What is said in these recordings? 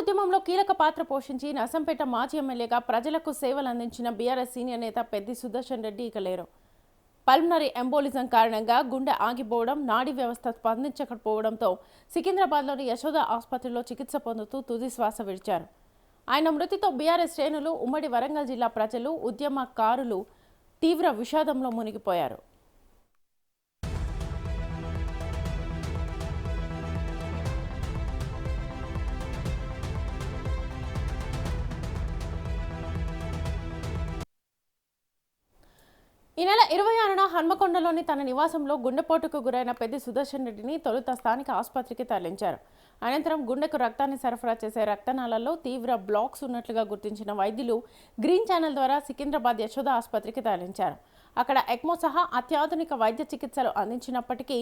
ఉద్యమంలో కీలక పాత్ర పోషించి నర్సంపేట మాజీ ఎమ్మెల్యేగా ప్రజలకు సేవలు అందించిన బీఆర్ఎస్ సీనియర్ నేత పెద్ది సుదర్శన్ రెడ్డి ఇక లేరు. పల్మనరీ ఎంబోలిజం కారణంగా గుండె ఆగిపోవడం, నాడీ వ్యవస్థ స్పందించకపోవడంతో సికింద్రాబాద్లోని యశోద ఆసుపత్రిలో చికిత్స పొందుతూ తుది శ్వాస విడిచారు. ఆయన మృతితో బీఆర్ఎస్ శ్రేణులు, ఉమ్మడి వరంగల్ జిల్లా ప్రజలు, ఉద్యమకారులు తీవ్ర విషాదంలో మునిగిపోయారు. ఈ నెల 26న హన్మకొండలోని తన నివాసంలో గుండెపోటుకు గురైన పెద్ది సుదర్శన్ రెడ్డిని తొలుత స్థానిక ఆసుపత్రికి తరలించారు. అనంతరం గుండెకు రక్తాన్ని సరఫరా చేసే రక్తనాళాల్లో తీవ్ర బ్లాక్స్ ఉన్నట్లుగా గుర్తించిన వైద్యులు గ్రీన్ ఛానల్ ద్వారా సికింద్రాబాద్ యశోద ఆసుపత్రికి తరలించారు. అక్కడ ఎక్మో సహా అత్యాధునిక వైద్య చికిత్సలు అందించినప్పటికీ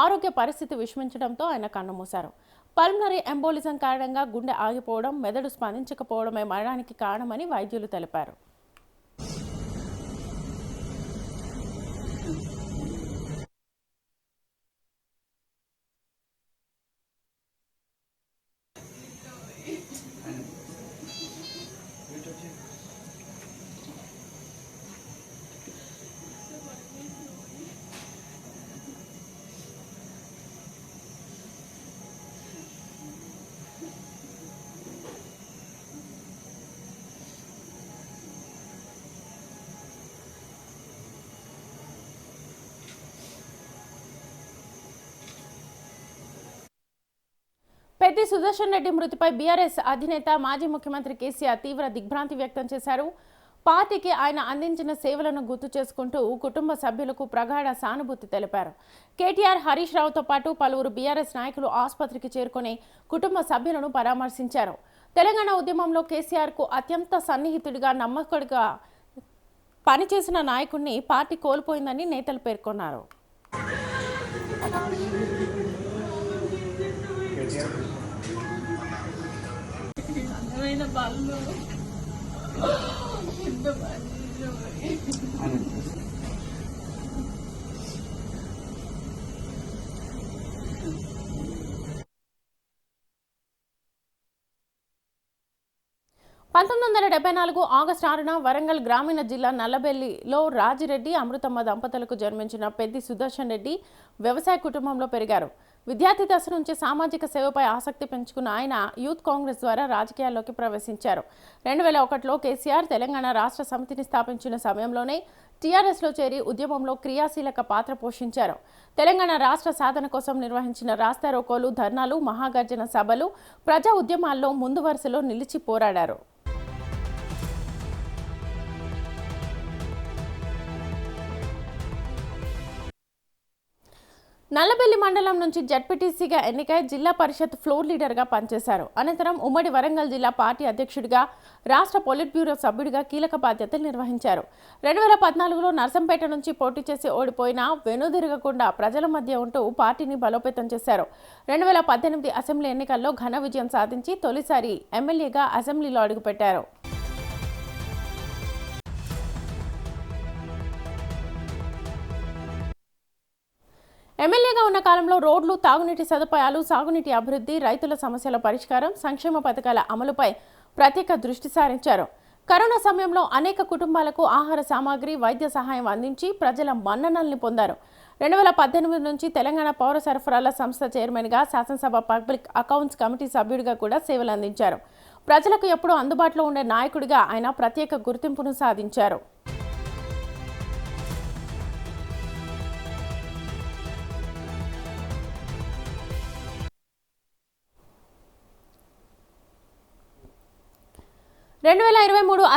ఆరోగ్య పరిస్థితి విషమించడంతో ఆయన కన్నుమూశారు. పల్మనరీ ఎంబోలిజం కారణంగా గుండె ఆగిపోవడం, మెదడు స్పందించకపోవడమే మరణానికి కారణమని వైద్యులు తెలిపారు. పెద్ది సుదర్శన్ రెడ్డి మృతిపై బీఆర్ఎస్ అధినేత మాజీ ముఖ్యమంత్రి కేసీఆర్ తీవ్ర దిగ్భ్రాంతి వ్యక్తం చేశారు. పార్టీకి ఆయన అందించిన సేవలను గుర్తు చేసుకుంటూ కుటుంబ సభ్యులకు ప్రగాఢ సానుభూతి తెలిపారు. కేటీఆర్, హరీష్ రావుతో పాటు పలువురు బీఆర్ఎస్ నాయకులు ఆసుపత్రికి చేరుకుని కుటుంబ సభ్యులను పరామర్శించారు. తెలంగాణ ఉద్యమంలో కేసీఆర్కు అత్యంత సన్నిహితుడిగా, నమ్మకుడిగా పనిచేసిన నాయకుడిని పార్టీ కోల్పోయిందని నేతలు పేర్కొన్నారు. ఆగస్టు 6న వరంగల్ గ్రామీణ జిల్లా నల్లబెల్లిలో రాజిరెడ్డి, అమృతమ్మ దంపతులకు జన్మించిన పెద్ది సుదర్శన్ రెడ్డి వ్యవసాయ కుటుంబంలో పెరిగారు. విద్యార్థి దశ నుంచి సామాజిక సేవపై ఆసక్తి పెంచుకున్న ఆయన యూత్ కాంగ్రెస్ ద్వారా రాజకీయాల్లోకి ప్రవేశించారు. 2001లో కేసీఆర్ తెలంగాణ రాష్ట్ర సమితిని స్థాపించిన సమయంలోనే టీఆర్ఎస్లో చేరి ఉద్యమంలో క్రియాశీలక పాత్ర పోషించారు. తెలంగాణ రాష్ట్ర సాధన కోసం నిర్వహించిన రాస్తారోకోలు, ధర్నాలు, మహాగర్జన సభలు, ప్రజా ఉద్యమాల్లో ముందు వరుసలో నిలిచి పోరాడారు. నల్లబెల్లి మండలం నుంచి జడ్పీటీసీగా ఎన్నికై జిల్లా పరిషత్ ఫ్లోర్ లీడర్గా పనిచేశారు. అనంతరం ఉమ్మడి వరంగల్ జిల్లా పార్టీ అధ్యక్షుడిగా, రాష్ట్ర పొలిట్ బ్యూరో సభ్యుడిగా కీలక బాధ్యతలు నిర్వహించారు. 2014లో నర్సంపేట నుంచి పోటీ చేసి ఓడిపోయినా వెనుదిరగకుండా ప్రజల మధ్య ఉంటూ పార్టీని బలోపేతం చేశారు. 2018 అసెంబ్లీ ఎన్నికల్లో ఘన విజయం సాధించి తొలిసారి ఎమ్మెల్యేగా అసెంబ్లీలో అడుగుపెట్టారు. ఎమ్మెల్యేగా ఉన్న కాలంలో రోడ్లు, తాగునీటి సదుపాయాలు, సాగునీటి అభివృద్ధి, రైతుల సమస్యల పరిష్కారం, సంక్షేమ పథకాల అమలుపై ప్రత్యేక దృష్టి సారించారు. కరోనా సమయంలో అనేక కుటుంబాలకు ఆహార సామాగ్రి, వైద్య సహాయం అందించి ప్రజల మన్ననల్ని పొందారు. 2018 నుంచి తెలంగాణ పౌర సరఫరాల సంస్థ చైర్మన్గా, శాసనసభ పబ్లిక్ అకౌంట్స్ కమిటీ సభ్యుడిగా కూడా సేవలు అందించారు. ప్రజలకు ఎప్పుడూ అందుబాటులో ఉండే నాయకుడిగా ఆయన ప్రత్యేక గుర్తింపును సాధించారు.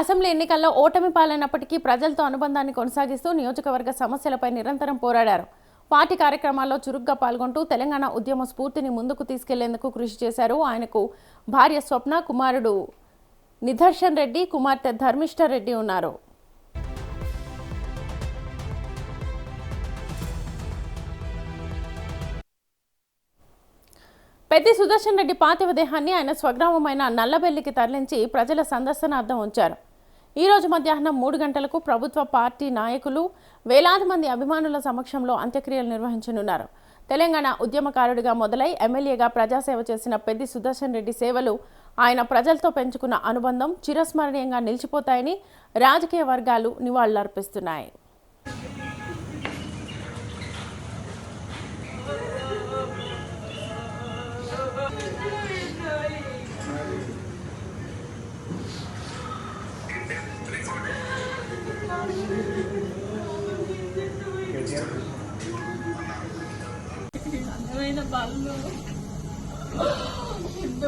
అసెంబ్లీ ఎన్నికల్లో ఓటమి పాలైనప్పటికీ ప్రజలతో అనుబంధాన్ని కొనసాగిస్తూ నియోజకవర్గ సమస్యలపై నిరంతరం పోరాడారు. పార్టీ కార్యక్రమాల్లో చురుగ్గా పాల్గొంటూ తెలంగాణ ఉద్యమ స్ఫూర్తిని ముందుకు తీసుకెళ్లేందుకు కృషి చేశారు. ఆయనకు భార్య స్వప్న, కుమారుడు నిదర్శన్ రెడ్డి, కుమార్తె ధర్మిష్ఠ రెడ్డి ఉన్నారు. పెద్ది సుదర్శన్ రెడ్డి పార్థివ దేహాన్ని ఆయన స్వగ్రామమైన నల్లబెల్లికి తరలించి ప్రజల సందర్శనార్థం ఉంచారు. ఈ రోజు మధ్యాహ్నం 3 గంటలకు ప్రభుత్వ పార్టీ నాయకులు, వేలాది మంది అభిమానుల సమక్షంలో అంత్యక్రియలు నిర్వహించనున్నారు. తెలంగాణ ఉద్యమకారుడిగా మొదలై ఎమ్మెల్యేగా ప్రజాసేవ చేసిన పెద్ది సుదర్శన్ రెడ్డి సేవలు ఆయన ప్రజలతో పెంచుకున్న అనుబంధం చిరస్మరణీయంగా నిలిచిపోతాయని రాజకీయ వర్గాలు నివాళులర్పిస్తున్నాయి. అందమైన బాలు ఎంత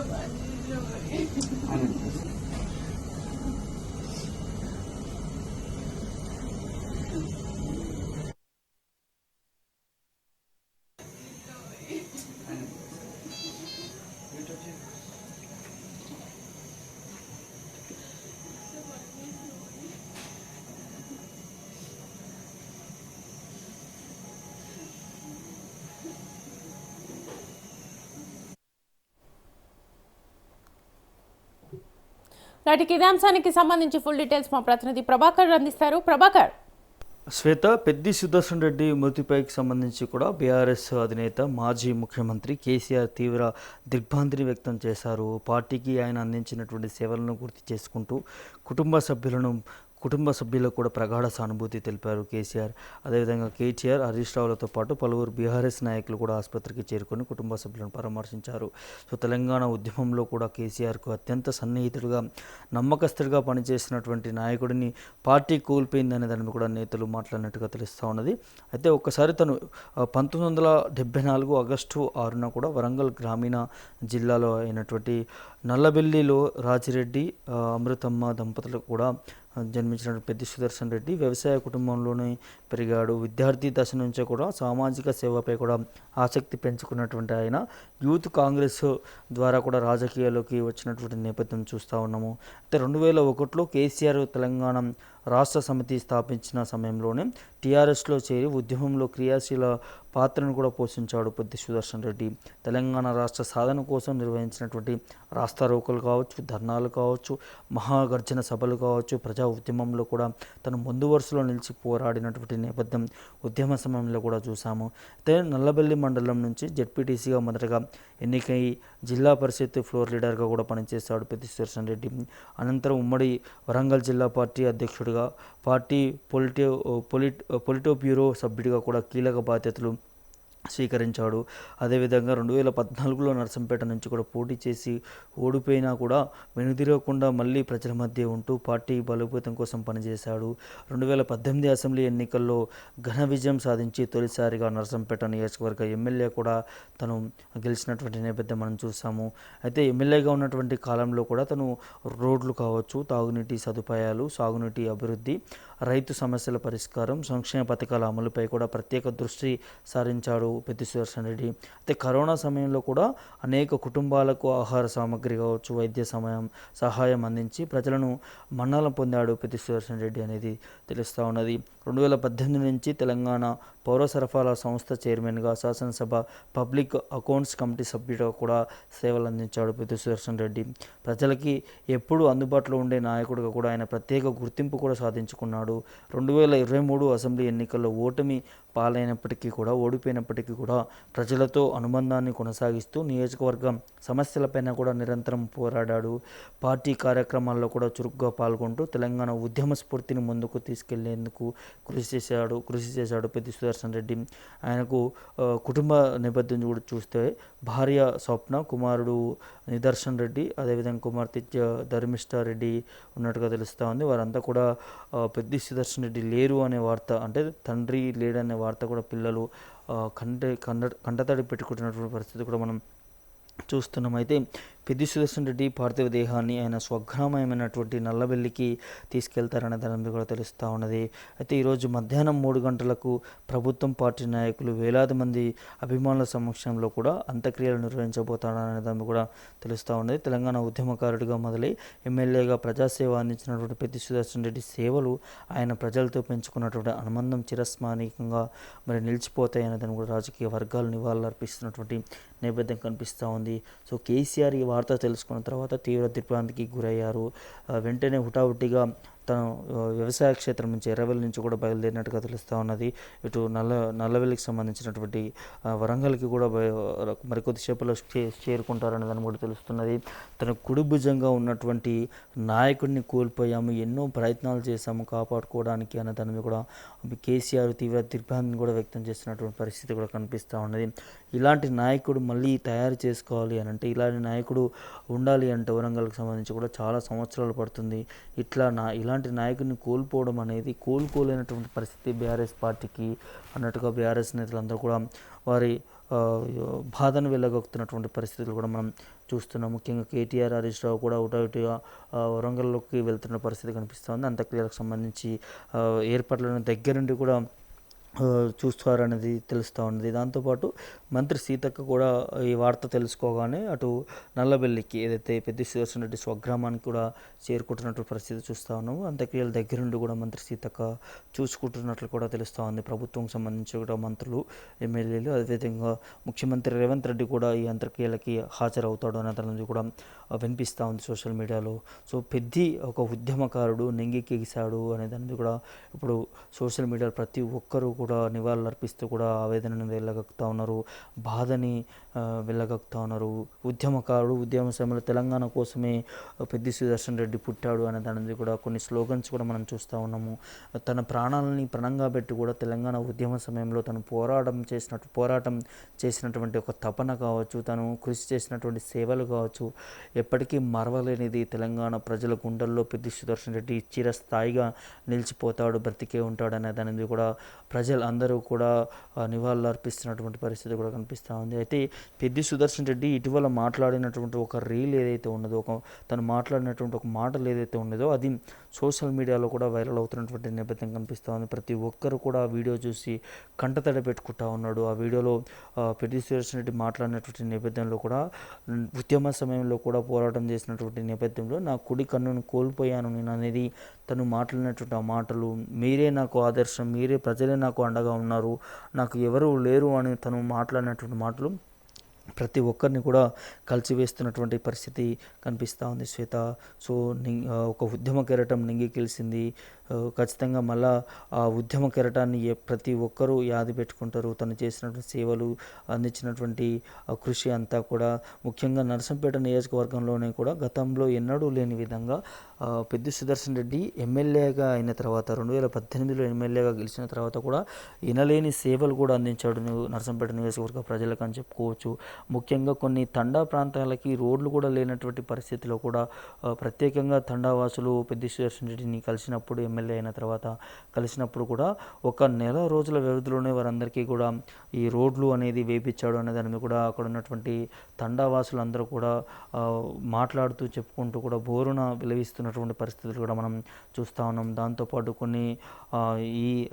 నాటికి ఇదే అంశానికి సంబంధించి ఫుల్ డీటెయిల్స్ మా ప్రతినిధి ప్రభాకర్ అందిస్తారు. ప్రభాకర్. శ్వేత, పెద్ది సుదర్శన్ రెడ్డి మృతిపైకి సంబంధించి కూడా బీఆర్ఎస్ అధినేత మాజీ ముఖ్యమంత్రి కేసీఆర్ తీవ్ర దిగ్భ్రాంతిని వ్యక్తం చేశారు. పార్టీకి ఆయన అందించినటువంటి సేవలను గుర్తు చేసుకుంటూ కుటుంబ సభ్యులకు కూడా ప్రగాఢ సానుభూతి తెలిపారు కేసీఆర్. అదేవిధంగా కేటీఆర్, హరీష్ రావులతో పాటు పలువురు బీఆర్ఎస్ నాయకులు కూడా ఆసుపత్రికి చేరుకొని కుటుంబ సభ్యులను పరామర్శించారు. సో తెలంగాణ ఉద్యమంలో కూడా కేసీఆర్కు అత్యంత సన్నిహితుడిగా, నమ్మకస్తుడిగా పనిచేసినటువంటి నాయకుడిని పార్టీ కోల్పోయిందనే దాని కూడా నేతలు మాట్లాడినట్టుగా తెలుస్తూ ఉన్నది. అయితే ఒక్కసారి తను 1974 ఆగస్టు 6న కూడా వరంగల్ గ్రామీణ జిల్లాలో అయినటువంటి నల్లబెల్లిలో రాజిరెడ్డి, అమృతమ్మ దంపతులకు కూడా జన్మించినటువంటి పెద్ది సుదర్శన్ రెడ్డి వ్యవసాయ కుటుంబంలోనే పెరిగాడు. విద్యార్థి దశ నుంచే కూడా సామాజిక సేవపై కూడా ఆసక్తి పెంచుకున్నటువంటి ఆయన యూత్ కాంగ్రెస్ ద్వారా కూడా రాజకీయాల్లోకి వచ్చినటువంటి నేపథ్యం చూస్తూ ఉన్నాము. అయితే 2001లో కేసీఆర్ తెలంగాణ రాష్ట్ర సమితి స్థాపించిన సమయంలోనే టీఆర్ఎస్లో చేరి ఉద్యమంలో క్రియాశీల పాత్రను కూడా పోషించాడు పెద్ది సుదర్శన్ రెడ్డి. తెలంగాణ రాష్ట్ర సాధన కోసం నిర్వహించినటువంటి రాస్తారోకలు కావచ్చు, ధర్నాలు కావచ్చు, మహాగర్జన సభలు కావచ్చు, ప్రజా ఉద్యమంలో కూడా తను ముందు వరుసలో నిలిచి పోరాడినటువంటి నేపథ్యం ఉద్యమ సమయంలో కూడా చూసాము. అయితే నల్లబెల్లి మండలం నుంచి జెడ్పీటీసీగా మొదటగా ఎన్నికై జిల్లా పరిషత్ ఫ్లోర్ లీడర్గా కూడా పనిచేశాడు పెద్ది సుదర్శన్ రెడ్డి. అనంతరం ఉమ్మడి వరంగల్ జిల్లా పార్టీ అధ్యక్షుడిగా, పార్టీ పొలిటో బ్యూరో సభ్యుడిగా కూడా కీలక బాధ్యతలు స్వీకరించాడు. అదేవిధంగా 2014లో నర్సంపేట నుంచి కూడా పోటీ చేసి ఓడిపోయినా కూడా వెనుదిరగకుండా మళ్ళీ ప్రజల మధ్య ఉంటూ పార్టీ బలోపేతం కోసం పనిచేశాడు. 2018 అసెంబ్లీ ఎన్నికల్లో ఘన విజయం సాధించి తొలిసారిగా నర్సంపేట నియోజకవర్గ ఎమ్మెల్యే కూడా తను గెలిచినటువంటి నేపథ్యం మనం చూసాము. అయితే ఎమ్మెల్యేగా ఉన్నటువంటి కాలంలో కూడా తను రోడ్లు కావచ్చు, తాగునీటి సదుపాయాలు, సాగునీటి అభివృద్ధి, రైతు సమస్యల పరిష్కారం, సంక్షేమ పథకాల అమలుపై కూడా ప్రత్యేక దృష్టి సారించాడు పెద్ది సుదర్శన్ రెడ్డి. అయితే కరోనా సమయంలో కూడా అనేక కుటుంబాలకు ఆహార సామగ్రి కావచ్చు, వైద్య సహాయం అందించి ప్రజలను మన్ననలు పొందాడు పెద్ది సుదర్శన్ రెడ్డి అనేది తెలుస్తూ ఉన్నది. 2018 నుంచి తెలంగాణ పౌర సరఫరాల సంస్థ చైర్మన్గా, శాసనసభ పబ్లిక్ అకౌంట్స్ కమిటీ సభ్యుడిగా కూడా సేవలు అందించాడు పెద్ది సుదర్శన్ రెడ్డి. ప్రజలకి ఎప్పుడూ అందుబాటులో ఉండే నాయకుడిగా కూడా ఆయన ప్రత్యేక గుర్తింపు కూడా సాధించుకున్నాడు. 2023 అసెంబ్లీ ఎన్నికల్లో ఓడిపోయినప్పటికీ కూడా ప్రజలతో అనుబంధాన్ని కొనసాగిస్తూ నియోజకవర్గం సమస్యలపైన కూడా నిరంతరం పోరాడాడు. పార్టీ కార్యక్రమాల్లో కూడా చురుగ్గా పాల్గొంటూ తెలంగాణ ఉద్యమ స్ఫూర్తిని ముందుకు తీసుకెళ్లేందుకు కృషి చేశాడు పెద్ది సుదర్శన్ రెడ్డి. ఆయనకు కుటుంబ నేపథ్యం కూడా చూస్తే భార్య స్వప్న, కుమారుడు నిదర్శన్ రెడ్డి, అదేవిధంగా కుమార్తె ధర్మిష్ఠ రెడ్డి ఉన్నట్టుగా తెలుస్తూ ఉంది. వారంతా కూడా పెద్ది సుదర్శన్ రెడ్డి లేరు అనే వార్త, అంటే తండ్రి లేడనే వార్త కూడా పిల్లలు కంటతడి పెట్టుకుంటున్నటువంటి పరిస్థితి కూడా మనం చూస్తున్నాం. అయితే పెద్ది సుదర్శన్ రెడ్డి పార్థివ దేహాన్ని ఆయన స్వగ్రామమైనటువంటి నల్లబెల్లికి తీసుకెళ్తారనే దాని కూడా తెలుస్తూ ఉన్నది. అయితే ఈరోజు మధ్యాహ్నం 3 గంటలకు ప్రభుత్వం, పార్టీ నాయకులు, వేలాది మంది అభిమానుల సమక్షంలో కూడా అంత్యక్రియలు నిర్వహించబోతారనే దాని కూడా తెలుస్తూ ఉన్నది. తెలంగాణ ఉద్యమకారుడిగా మొదలై ఎమ్మెల్యేగా ప్రజాసేవ అందించినటువంటి పెద్ది సుదర్శన్ రెడ్డి సేవలు ఆయన ప్రజలతో పెంచుకున్నటువంటి అనుబంధం చిరస్మరణీయంగా నిలిచిపోతాయనే దాన్ని కూడా రాజకీయ వర్గాలు నివాళులర్పిస్తున్నటువంటి నేపథ్యం కనిపిస్తూ ఉంది. సో కేసీఆర్ ఈ వార్త తెలుసుకున్న తర్వాత తీవ్ర దిగ్భ్రాంతికి గురయ్యారు. వెంటనే హుటాహుటిగా తను వ్యవసాయ క్షేత్రం నుంచి ఎర్రవెల్లి నుంచి కూడా బయలుదేరినట్టుగా తెలుస్తూ ఉన్నది. ఇటు నల్లవెల్లికి సంబంధించినటువంటి వరంగల్కి కూడా మరికొద్దిసేపులో చేరుకుంటారనే దాన్ని కూడా తెలుస్తున్నది. తన కుడి భుజంగా ఉన్నటువంటి నాయకుడిని కోల్పోయాము, ఎన్నో ప్రయత్నాలు చేశాము కాపాడుకోవడానికి అనే దాని మీద కూడా కేసీఆర్ తీవ్ర దిగ్భ్రాంతిని కూడా వ్యక్తం చేస్తున్నటువంటి పరిస్థితి కూడా కనిపిస్తూ ఉన్నది. ఇలాంటి నాయకుడు మళ్ళీ తయారు చేసుకోవాలి అని అంటే, ఇలాంటి నాయకుడు ఉండాలి అంటే వరంగల్కి సంబంధించి కూడా చాలా సంవత్సరాలు పడుతుంది. ఇలాంటి నాయకుడిని కోల్పోవడం అనేది కోలుకోలేనటువంటి పరిస్థితి బీఆర్ఎస్ పార్టీకి అన్నట్టుగా బీఆర్ఎస్ నేతలందరూ కూడా వారి బాధను వెళ్ళగొక్కుతున్నటువంటి పరిస్థితులు కూడా మనం చూస్తున్నాం. ముఖ్యంగా కేటీఆర్, హరీష్ రావు కూడా ఒకటిగా వరంగల్లోకి వెళ్తున్న పరిస్థితి కనిపిస్తుంది. అంత్యక్రియలకు సంబంధించి ఏర్పాట్లను దగ్గరుండి కూడా చూస్తారనేది తెలుస్తూ ఉన్నది. దాంతోపాటు మంత్రి సీతక్క కూడా ఈ వార్త తెలుసుకోగానే అటు నల్లబెల్లికి ఏదైతే పెద్ది సుదర్శన్ రెడ్డి స్వగ్రామానికి కూడా చేరుకుంటున్నట్టు పరిస్థితి చూస్తూ ఉన్నాము. అంత్యక్రియల దగ్గరుండి కూడా మంత్రి సీతక్క చూసుకుంటున్నట్లు కూడా తెలుస్తూ ఉంది. ప్రభుత్వం సంబంధించి కూడా మంత్రులు, ఎమ్మెల్యేలు, అదేవిధంగా ముఖ్యమంత్రి రేవంత్ రెడ్డి కూడా ఈ అంత్యక్రియలకి హాజరవుతాడు అనే దాని కూడా వినిపిస్తూ ఉంది సోషల్ మీడియాలో. సో పెద్ది ఒక ఉద్యమకారుడు, నెంగికెగిశాడు అనే దాని కూడా ఇప్పుడు సోషల్ మీడియాలో ప్రతి ఒక్కరూ కూడా నివాళులు అర్పిస్తూ కూడా ఆవేదనను వెళ్ళగక్కుతూ ఉన్నారు, బాధని వెళ్ళగక్కుతూ ఉన్నారు. ఉద్యమకారుడు, ఉద్యమ సమయంలో తెలంగాణ కోసమే పెద్ది సుదర్శన్ రెడ్డి పుట్టాడు అనే దాని కూడా కొన్ని స్లోగన్స్ కూడా మనం చూస్తూ ఉన్నాము. తన ప్రాణాలని ప్రణంగా పెట్టి కూడా తెలంగాణ ఉద్యమ సమయంలో తను పోరాటం చేసినటువంటి ఒక తపన కావచ్చు, తను కృషి చేసినటువంటి సేవలు కావచ్చు, ఎప్పటికీ మరవలేనిది తెలంగాణ ప్రజల గుండెల్లో పెద్ది సుదర్శన్ రెడ్డి చిరస్థాయిగా నిలిచిపోతాడు, బ్రతికే ఉంటాడు అనే దానిది కూడా ప్రజలందరూ కూడా నివాళులు అర్పిస్తున్నటువంటి పరిస్థితి కూడా కనిపిస్తూ ఉంది. అయితే పెద్ది సుదర్శన్ రెడ్డి ఇటీవల మాట్లాడినటువంటి ఒక రీల్ ఏదైతే ఉన్నదో, తను మాట్లాడినటువంటి ఒక మాటలు ఏదైతే ఉన్నదో అది సోషల్ మీడియాలో కూడా వైరల్ అవుతున్నటువంటి నేపథ్యం కనిపిస్తూ ఉంది. ప్రతి ఒక్కరు కూడా ఆ వీడియో చూసి కంటతడి పెట్టుకుంటా ఉన్నాడు. ఆ వీడియోలో పెద్ది సుదర్శన్ రెడ్డి మాట్లాడినటువంటి నేపథ్యంలో కూడా ఉద్యమ సమయంలో కూడా పోరాటం చేసినటువంటి నేపథ్యంలో నా కుడి కన్నును కోల్పోయాను నేను అనేది తను మాట్లాడినటువంటి ఆ మాటలు, మీరే నాకు ఆదర్శం, మీరే ప్రజలే నాకు అండగా ఉన్నారు, నాకు ఎవరు లేరు అని తను మాట్లాడినటువంటి మాటలు ప్రతి ఒక్కరిని కూడా కలిసివేస్తున్నటువంటి పరిస్థితి కనిపిస్తూ ఉంది శ్వేత. సో ఒక ఉద్యమ కెరటం నింగికెలిసింది. ఖచ్చితంగా మళ్ళా ఆ ఉద్యమ కెరటాన్ని ప్రతి ఒక్కరూ యాది పెట్టుకుంటారు. తను చేసినటువంటి సేవలు, అందించినటువంటి కృషి అంతా కూడా ముఖ్యంగా నర్సంపేట నియోజకవర్గంలోనే కూడా గతంలో ఎన్నడూ లేని విధంగా పెద్ది సుదర్శన్ రెడ్డి ఎమ్మెల్యేగా అయిన తర్వాత 2018లో ఎమ్మెల్యేగా గెలిచిన తర్వాత కూడా ఎనలేని సేవలు కూడా అందించాడు నర్సంపేట నియోజకవర్గ ప్రజలకు అని చెప్పుకోవచ్చు. ముఖ్యంగా కొన్ని తండా ప్రాంతాలకి రోడ్లు కూడా లేనటువంటి పరిస్థితిలో కూడా ప్రత్యేకంగా తండావాసులు పెద్ది సుదర్శన్ రెడ్డిని కలిసినప్పుడు, ఎమ్మెల్యే అయిన తర్వాత కలిసినప్పుడు కూడా ఒక నెల రోజుల వ్యవధిలోనే వారందరికీ కూడా ఈ రోడ్లు అనేది వేపించాడు అనే దాని మీద కూడా అక్కడ ఉన్నటువంటి తండావాసులు అందరూ కూడా మాట్లాడుతూ చెప్పుకుంటూ కూడా బోరున విలవిస్తున్నటువంటి పరిస్థితులు కూడా మనం చూస్తూ ఉన్నాం. దాంతోపాటు కొన్ని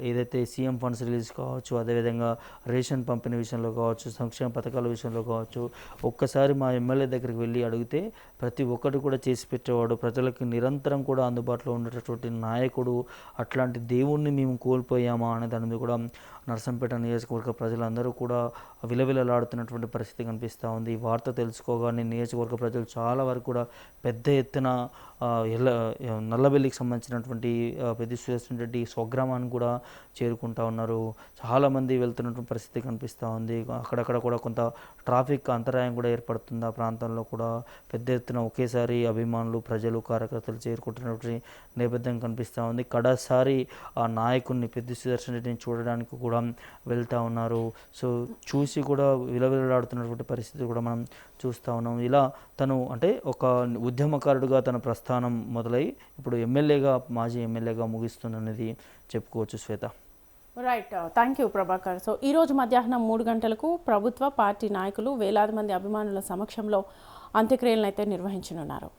ఏదైతే సీఎం ఫండ్స్ రిలీజ్ కావచ్చు, అదేవిధంగా రేషన్ పంపిణీ విషయంలో కావచ్చు, సంక్షేమ పథకాల విషయంలో కావచ్చు, ఒక్కసారి మా ఎమ్మెల్యే దగ్గరికి వెళ్ళి అడిగితే ప్రతి ఒక్కటి కూడా చేసి పెట్టేవాడు. ప్రజలకు నిరంతరం కూడా అందుబాటులో ఉండేటటువంటి నాయకుడు. అట్లాంటి దేవుణ్ణి మేము కోల్పోయామా అనే దాని మీద కూడా నర్సంపేట నియోజకవర్గ ప్రజలందరూ కూడా విలవిలలాడుతున్నటువంటి పరిస్థితి కనిపిస్తూ ఉంది. ఈ వార్త తెలుసుకోగానే నియోజకవర్గ ప్రజలు చాలా వరకు కూడా పెద్ద ఎత్తున నల్లబెల్లికి సంబంధించినటువంటి పెద్ది సుదర్శన్ రెడ్డి స్వగ్రామానికి కూడా చేరుకుంటా ఉన్నారు. చాలామంది వెళ్తున్నటువంటి పరిస్థితి కనిపిస్తూ ఉంది. అక్కడక్కడ కూడా కొంత ట్రాఫిక్ అంతరాయం కూడా ఏర్పడుతుంది. ఆ ప్రాంతంలో కూడా పెద్ద ఎత్తున ఒకేసారి అభిమానులు, ప్రజలు, కార్యకర్తలు చేరుకుంటున్నటువంటి నేపథ్యం కనిపిస్తూ ఉంది. కడసారి ఆ నాయకుడిని పెద్ది సుదర్శన్ రెడ్డిని చూడడానికి కూడా వెళ్తూ ఉన్నారు. సో చూసి కూడా విలవిలలాడుతున్నటువంటి పరిస్థితి కూడా మనం చూస్తూ ఉన్నాం. ఇలా తను అంటే ఒక ఉద్యమకారుడుగా తన ప్రస్థానం మొదలై ఇప్పుడు మాజీ ఎమ్మెల్యేగా ముగిస్తుందనేది చెప్పుకోవచ్చు Shweta. Right, thank you Prabhakar. So ఈరోజు మధ్యాహ్నం 3 గంటలకు ప్రభుత్వ పార్టీ నాయకులు వేలాది మంది అభిమానుల సమక్షంలో అంత్యక్రియలను అయితే నిర్వహించనున్నారు.